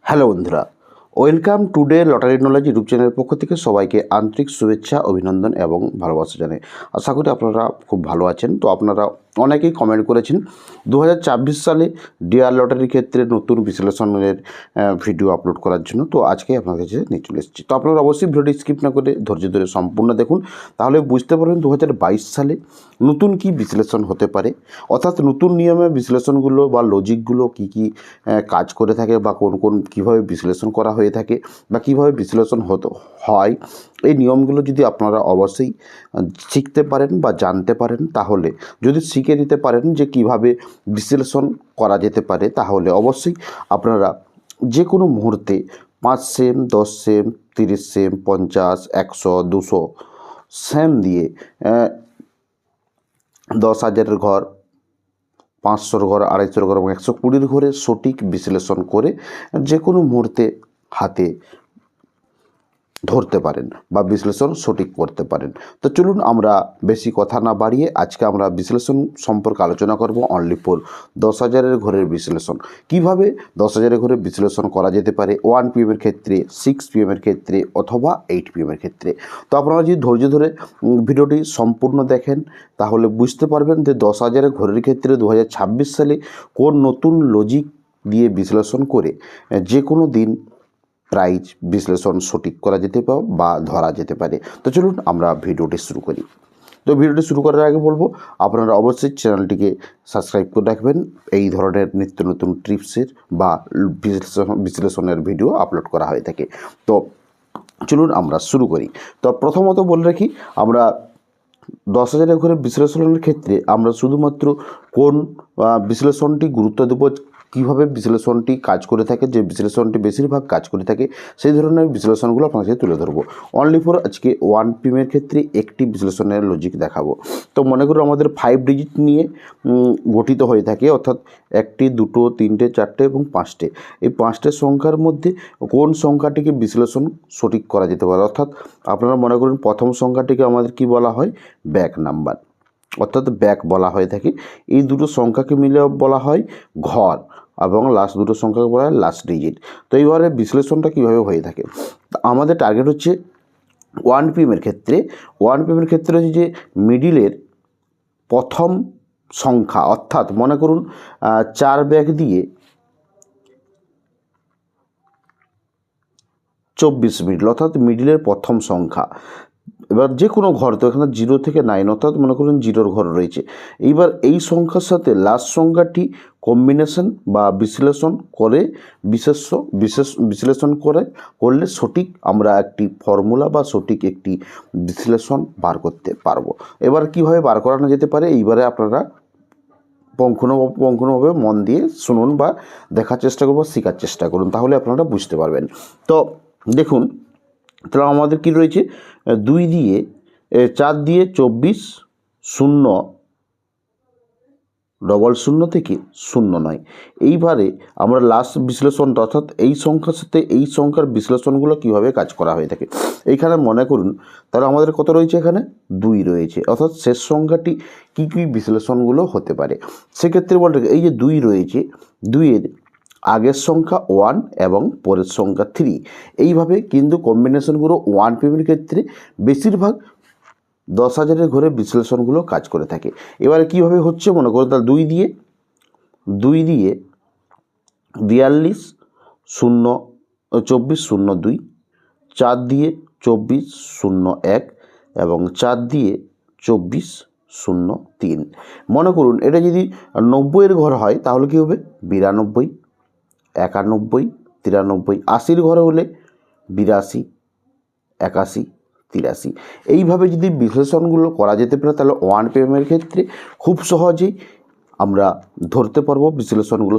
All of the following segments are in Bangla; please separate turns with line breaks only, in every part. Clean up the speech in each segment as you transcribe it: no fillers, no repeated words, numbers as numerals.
হ্যালো বন্ধুরা, welcome today lottery knowledge YouTube চ্যানেলের পক্ষ থেকে সবাইকে আন্তরিক শুভেচ্ছা, অভিনন্দন এবং ভালোবাসা জানাই। আশা করি আপনারা খুব ভালো আছেন। তো আপনারা অনেকেই কমেন্ট করেছেন 2024 সালে ডিআর লটারির ক্ষেত্রে নতুন বিশ্লেষণের ভিডিও আপলোড করার জন্য। তো আজকে আপনাদের কাছে নিয়ে চলে এসেছি। তো আপনারা অবশ্যই ভিডিওটি স্কিপ না করে ধৈর্য ধরে সম্পূর্ণ দেখুন, তাহলে বুঝতে পারবেন 2022 সালে নতুন কি বিশ্লেষণ হতে পারে, অর্থাৎ নতুন নিয়মে বিশ্লেষণগুলো বা লজিকগুলো কী কী কাজ করে থাকে বা কোন কোন কীভাবে বিশ্লেষণ করা হয়ে থাকে বা কীভাবে বিশ্লেষণ হয়। এই নিয়মগুলো যদি আপনারা অবশ্যই শিখতে পারেন বা জানতে পারেন, তাহলে যদি শিখে নিতে পারেন যে কিভাবে বিশ্লেষণ করা যেতে পারে, তাহলে অবশ্যই আপনারা যে কোনো মুহূর্তে 5 সেম, 10 সেম, 30 সেম, 50, 100, 200 সেম দিয়ে 10,000-এর ঘর, 500-র ঘর, 250-র ঘর এবং 120-র ঘরে সঠিক বিশ্লেষণ করে যে কোনো মুহূর্তে হাতে ধরতে পারেন বা বিশ্লেষণ সঠিক করতে পারেন। তো চলুন আমরা বেশি কথা না বাড়িয়ে আজকে আমরা বিশ্লেষণ সম্পর্কে আলোচনা করব। অনলি ফর 10,000-এর ঘরের বিশ্লেষণ, কিভাবে 10,000-এর ঘরের বিশ্লেষণ করা যেতে পারে 1 PM-এর ক্ষেত্রে, 6 PM-এর ক্ষেত্রে অথবা 8 PM-এর ক্ষেত্রে। তো আপনারা যদি ধৈর্য ধরে ভিডিওটি সম্পূর্ণ দেখেন, তাহলে বুঝতে পারবেন যে 10,000-এর ঘরের ক্ষেত্রে 2026 সালে কোন নতুন লজিক দিয়ে বিশ্লেষণ করে যে কোনো দিন প্রাইজ বিশ্লেষণ সঠিক করা যেতে পারে বা ধরা যেতে পারে। তো চলুন আমরা ভিডিওটি শুরু করি। তো ভিডিওটি শুরু করার আগে বলবো, আপনারা অবশ্যই চ্যানেলটিকে সাবস্ক্রাইব করে রাখবেন। এই ধরনের নিত্য নতুন টিপসের বা বিশ্লেষণের ভিডিও আপলোড করা হয়ে থাকে। তো চলুন আমরা শুরু করি। তো প্রথমত বলে রাখি, আমরা 10,000-এর ঘরে বিশ্লেষণের ক্ষেত্রে আমরা শুধুমাত্র কোন বিশ্লেষণটি গুরুত্ব দেব, কীভাবে বিশ্লেষণটি কাজ করে থাকে, যে বিশ্লেষণটি বেশিরভাগ কাজ করে থাকে সেই ধরনের বিশ্লেষণগুলো আপনার কাছে তুলে ধরবো। অনলি ফর আজকে 1 PM-এর ক্ষেত্রে একটি বিশ্লেষণের লজিক দেখাবো। তো মনে করুন আমাদের 5 ডিজিট নিয়ে গঠিত হয়ে থাকে, অর্থাৎ 1টি, 2টো, 3টে, 4টে এবং 5টে। এই 5টে সংখ্যার মধ্যে কোন সংখ্যাটিকে বিশ্লেষণ সঠিক করা যেতে পারে, অর্থাৎ আপনারা মনে করুন প্রথম সংখ্যাটিকে আমাদের কি বলা হয়, ব্যাক নাম্বার, অর্থাৎ ব্যাক বলা হয়ে থাকে। এই দুটো সংখ্যাকে মিলে বলা হয় ঘর এবং লাস্ট দুটো সংখ্যাকে বলা হয় লাস্ট ডিজিট। তো এইবারে বিশ্লেষণটা কীভাবে হয়ে থাকে, আমাদের টার্গেট হচ্ছে 1 PM-এর ক্ষেত্রে। 1 PM-এর ক্ষেত্রে হচ্ছে যে মিডিলের প্রথম সংখ্যা, অর্থাৎ মনে করুন 4 ব্যাক দিয়ে 24 মিডল, অর্থাৎ মিডিলের প্রথম সংখ্যা। এবার যে কোনো ঘর, তো এখানে 0 থেকে 9, অর্থাৎ মনে করুন 0-র ঘর রয়েছে। এইবার এই সংখ্যার সাথে লাস্ট সংখ্যাটি কম্বিনেশন বা বিশ্লেষণ করে বিশ্লেষণ করলে সঠিক আমরা একটি ফর্মুলা বা সঠিক একটি বিশ্লেষণ বার করতে পারবো। এবার কিভাবে বার করানো যেতে পারে, এইবারে আপনারা পুঙ্খানুপুঙ্খভাবে মন দিয়ে শুনুন বা দেখার চেষ্টা করুন বা শেখার চেষ্টা করুন, তাহলে আপনারা বুঝতে পারবেন। তো দেখুন, তাহলে আমাদের কি রয়েছে, 2 দিয়ে 4 দিয়ে 24, 0, 00 থেকে 09। এইবারে আমরা লাস্ট বিশ্লেষণটা, অর্থাৎ এই সংখ্যার সাথে এই সংখ্যার বিশ্লেষণগুলো কীভাবে কাজ করা হয়ে থাকে। এইখানে মনে করুন তাহলে আমাদের কত রয়েছে, এখানে 2 রয়েছে, অর্থাৎ শেষ সংখ্যাটি কী কী বিশ্লেষণগুলো হতে পারে সেক্ষেত্রে বলতে এই যে 2 রয়েছে, 2-এর আগের সংখ্যা 1 এবং পরের সংখ্যা 3। এইভাবে কিন্তু কম্বিনেশনগুলো 1 PM-এর ক্ষেত্রে বেশিরভাগ 10,000-এর ঘরে বিশ্লেষণগুলো কাজ করে থাকে। এবারে কীভাবে হচ্ছে, মনে করুন তাহলে 2 দিয়ে 42, 0, 24, 02, 4 দিয়ে 24, 01 এবং 4 দিয়ে 24, 03। মনে করুন এটা যদি 90-এর ঘর হয় তাহলে কী হবে, 92, 91, 93। 80-র ঘরে হলে 82, 81, 83। এইভাবে যদি বিশ্লেষণগুলো করা যেতে পারে, তাহলে 1 PM-এর ক্ষেত্রে খুব সহজেই আমরা ধরতে পারবো, বিশ্লেষণগুলো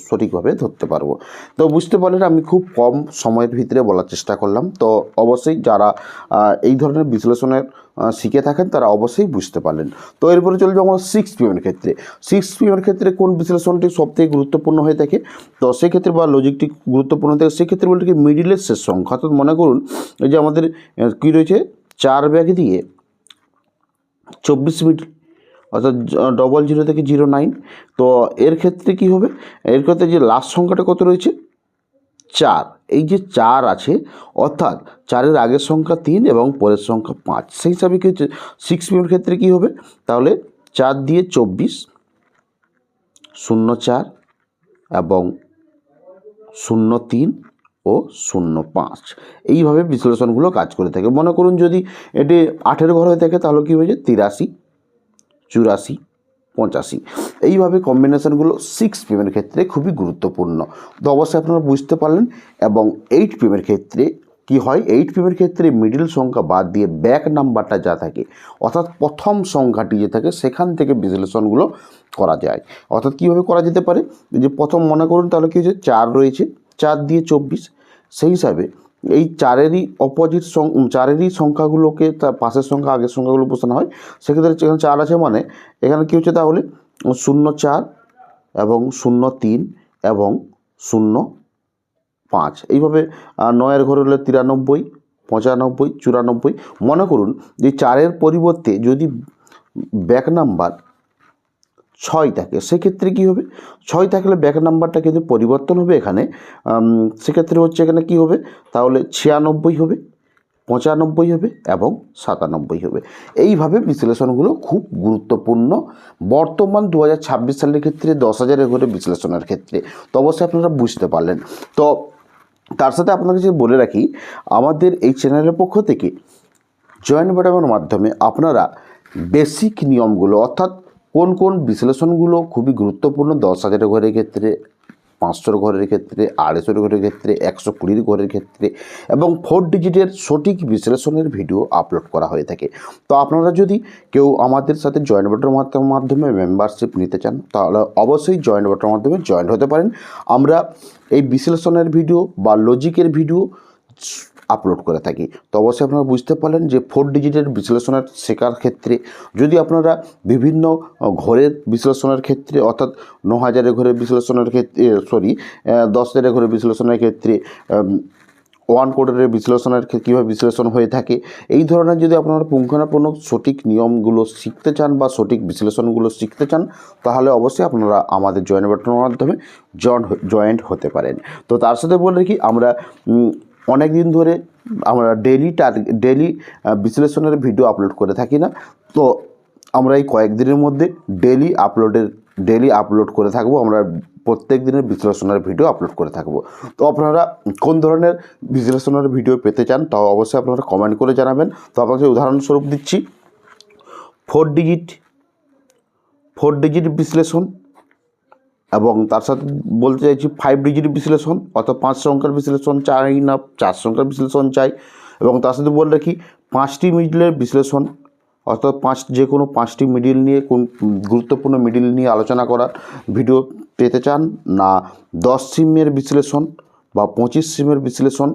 সঠিকভাবে ধরতে পারবো। তো বুঝতে পারলেন, আমি খুব কম সময়ের ভিতরে বলার চেষ্টা করলাম। তো অবশ্যই যারা এই ধরনের বিশ্লেষণের শিখে থাকেন তারা অবশ্যই বুঝতে পারলেন। তো এরপরে চলে যাবো আমরা 6 PM-এর ক্ষেত্রে। 6 PM-এর ক্ষেত্রে কোন বিশ্লেষণটি সবথেকে গুরুত্বপূর্ণ হয়ে থাকে, তো সেক্ষেত্রে বা লজিকটি গুরুত্বপূর্ণ থাকে, সেক্ষেত্রে বলতে কি মিডিলের শেষ সংখ্যা, অর্থাৎ মনে করুন এই যে আমাদের কী রয়েছে, 4 ব্যাক দিয়ে 24 মিডল, অর্থাৎ 00 থেকে 09। তো এর ক্ষেত্রে কী হবে, এর ক্ষেত্রে যে লাস্ট সংখ্যাটা কত রয়েছে, 4, এই যে 4 আছে অর্থাৎ 4-এর আগের সংখ্যা 3 এবং পরের সংখ্যা 5, সেই হিসাবে কি হচ্ছে 6 পিমের ক্ষেত্রে কি হবে, তাহলে 4 দিয়ে 24, 04 এবং 03 ও 05, এইভাবে বিশ্লেষণগুলো কাজ করে থাকে। মনে করুন যদি এটি 8-এর ঘর হয়ে থাকে তাহলে কী হয়েছে 83, 84, 85, এইভাবে কম্বিনেশনগুলো 6 পিমের ক্ষেত্রে খুবই গুরুত্বপূর্ণ। তো অবশ্যই আপনারা বুঝতে পারলেন। এবং 8 পিমের ক্ষেত্রে কি হয়, 8 পিমের ক্ষেত্রে মিডিল সংখ্যা বাদ দিয়ে ব্যাক নাম্বারটা যা থাকে অর্থাৎ প্রথম সংখ্যাটি যে থাকে সেখান থেকে বিশ্লেষণগুলো করা যায়। অর্থাৎ কীভাবে করা যেতে পারে, যে প্রথম মনে করুন তাহলে কী হচ্ছে 4 রয়েছে, 4 দিয়ে 24, সেই হিসাবে এই 4-এরই অপোজিট 4-এরই সংখ্যাগুলোকে তার পাশের সংখ্যা আগের সংখ্যাগুলো বসানো হয়। সেক্ষেত্রে এখানে 4 আছে মানে এখানে কী হচ্ছে তাহলে 04 এবং 03 এবং 05, এইভাবে 9-এর ঘর হলে 93, 95, 94। মনে করুন যে 4-এর পরিবর্তে যদি ব্যাক নাম্বার 6 থাকে সেক্ষেত্রে কী হবে, 6 থাকলে ব্যাক নাম্বারটা কিন্তু পরিবর্তন হবে এখানে, সেক্ষেত্রে হচ্ছে এখানে কী হবে তাহলে 96 হবে, 95 হবে এবং 97 হবে। এইভাবে বিশ্লেষণগুলো খুব গুরুত্বপূর্ণ বর্তমান 2026 সালের ক্ষেত্রে 10,000-এর ঘরে বিশ্লেষণের ক্ষেত্রে। তো অবশ্যই আপনারা বুঝতে পারলেন। তো তার সাথে আপনাকে যে বলে রাখি, আমাদের এই চ্যানেলের পক্ষ থেকে জয়েন্ট বাটনের মাধ্যমে আপনারা বেসিক নিয়মগুলো অর্থাৎ কোন কোন বিশ্লেষণগুলো খুবই গুরুত্বপূর্ণ 10,000-এর ঘরের ক্ষেত্রে, 500-এর ঘরের ক্ষেত্রে, 250-এর ঘরের ক্ষেত্রে, 120-এর ঘরের ক্ষেত্রে এবং 4 ডিজিটের সঠিক বিশ্লেষণের ভিডিও আপলোড করা হয়ে থাকে। তো আপনারা যদি কেউ আমাদের সাথে জয়েন্ট বাটনের মাধ্যমে মেম্বারশিপ নিতে চান তাহলে অবশ্যই জয়েন্ট বাটনের মাধ্যমে জয়েন্ট হতে পারেন। আমরা এই বিশ্লেষণের ভিডিও বা লজিকের ভিডিও আপলোড করে থাকি। তো অবশ্যই আপনারা বুঝতে পারলেন যে 4 ডিজিটের বিশ্লেষণের শেখার ক্ষেত্রে যদি আপনারা বিভিন্ন ঘরের বিশ্লেষণের ক্ষেত্রে অর্থাৎ 9,000-এর ঘরের বিশ্লেষণের ক্ষেত্রে 10,000-এর ঘরের বিশ্লেষণের ক্ষেত্রে, 1 কোডের বিশ্লেষণের কীভাবে বিশ্লেষণ হয়ে থাকে, এই ধরনের যদি আপনারা পুঙ্খানুপুঙ্খ সঠিক নিয়মগুলো শিখতে চান বা সঠিক বিশ্লেষণগুলো শিখতে চান তাহলে অবশ্যই আপনারা আমাদের জয়েন্ট বাটনের মাধ্যমে জয়েন্ট হতে পারেন। তো তার সাথে বলে রাখি, আমরা অনেক দিন ধরে আমরা ডেলি বিশ্লেষণের ভিডিও আপলোড করে থাকি না। তো আমরা এই কয়েকদিনের মধ্যে ডেলি আপলোড করে থাকবো। আমরা প্রত্যেক দিনের বিশ্লেষণের ভিডিও আপলোড করে থাকবো। তো আপনারা কোন ধরনের বিশ্লেষণের ভিডিও পেতে চান তাও অবশ্যই আপনারা কমেন্ট করে জানাবেন। তো আপনাকে উদাহরণস্বরূপ দিচ্ছি, 4 ডিজিট বিশ্লেষণ এবং তার সাথে বলতে চাইছি 5 ডিজিট বিশ্লেষণ অর্থাৎ 5 সংখ্যার বিশ্লেষণ চাই না, 4 সংখ্যার বিশ্লেষণ চাই। এবং তার সাথে বলে রাখি 5টি মিডলের বিশ্লেষণ অর্থাৎ যে কোনো 5টি মিডিল নিয়ে কোন গুরুত্বপূর্ণ মিডিল নিয়ে আলোচনা করার ভিডিও পেতে চান, না 10 সিমের বিশ্লেষণ বা 25 সিমের বিশ্লেষণ,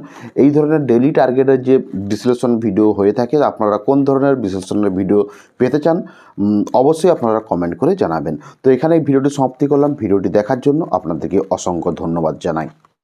এই ধরনের ডেলি টার্গেটের যে বিশ্লেষণ ভিডিও হয়ে থাকে আপনারা কোন ধরনের বিশ্লেষণের ভিডিও পেতে চান অবশ্যই আপনারা কমেন্ট করে জানাবেন। তো এখানে এই ভিডিওটি সমাপ্তি করলাম। ভিডিওটি দেখার জন্য আপনাদেরকে অসংখ্য ধন্যবাদ জানাই।